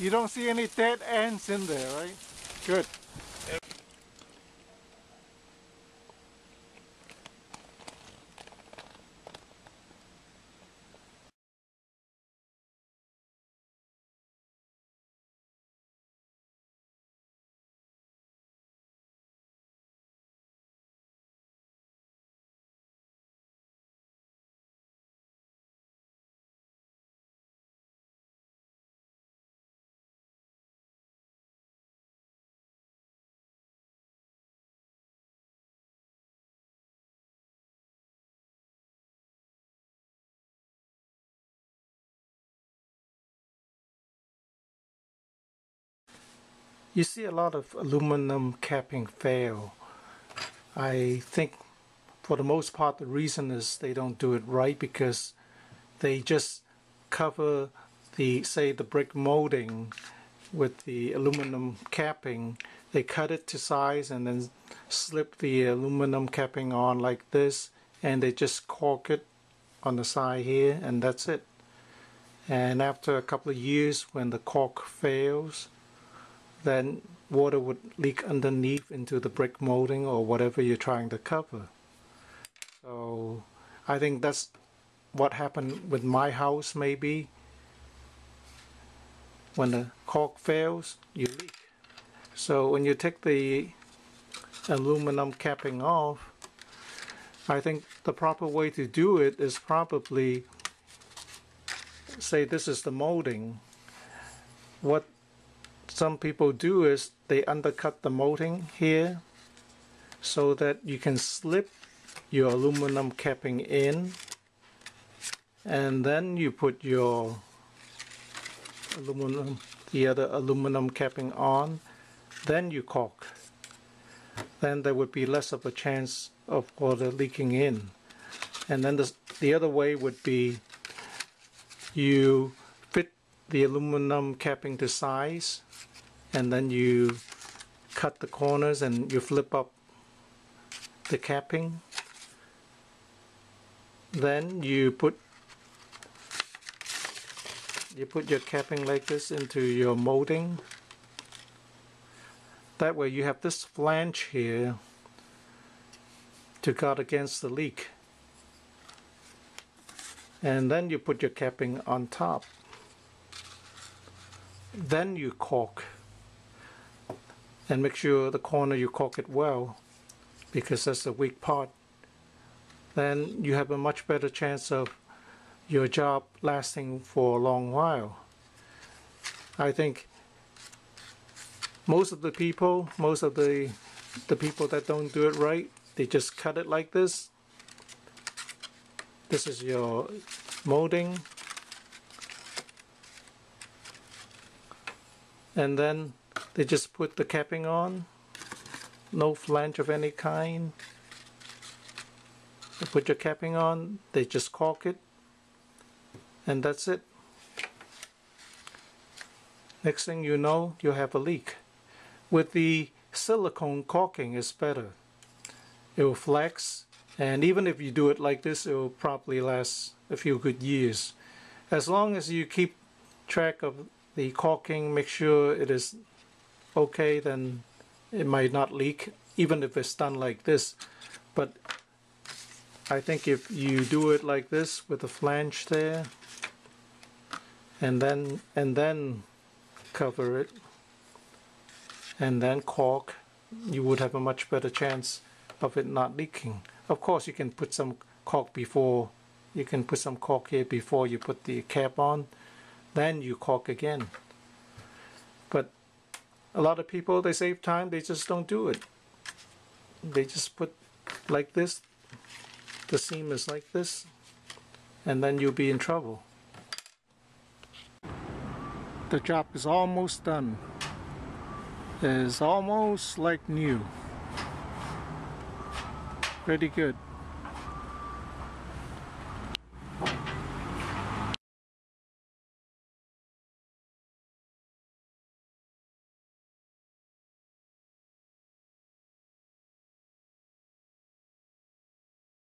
You don't see any dead ends in there, right? Good. You see a lot of aluminum capping fail. I think for the most part the reason is they don't do it right because they just cover the, say, the brick molding with the aluminum capping. They cut it to size and then slip the aluminum capping on like this, and they just caulk it on the side here, and that's it. And after a couple of years, when the caulk fails, then water would leak underneath into the brick molding or whatever you're trying to cover. So I think that's what happened with my house. Maybe when the caulk fails, you leak. So when you take the aluminum capping off, I think the proper way to do it is probably, say this is the molding. What some people do is they undercut the molding here so that you can slip your aluminum capping in, and then you put your aluminum, the other aluminum capping on, then you caulk. Then there would be less of a chance of water leaking in. And then the other way would be you fit the aluminum capping to size, and then you cut the corners and you flip up the capping. Then you put your capping like this into your molding. That way you have this flange here to guard against the leak. And then you put your capping on top. Then you caulk. And make sure the corner you caulk it well, because that's the weak part. Then you have a much better chance of your job lasting for a long while. I think most of the people that don't do it right, they just cut it like this. This is your molding. And then they just put the capping on, no flange of any kind. You put your capping on, they just caulk it, and that's it. Next thing you know, you have a leak. With the silicone, caulking is better. It will flex, and even if you do it like this, it will probably last a few good years. As long as you keep track of the caulking, make sure it is okay, then it might not leak, even if it's done like this. But I think if you do it like this with a flange there, and then cover it, and then caulk, you would have a much better chance of it not leaking. Of course, you can put some caulk before, you can put some caulk here before you put the cap on, then you caulk again. But a lot of people, they save time, they just don't do it. They just put like this, the seam is like this, and then you'll be in trouble. The job is almost done. It's almost like new. Pretty good.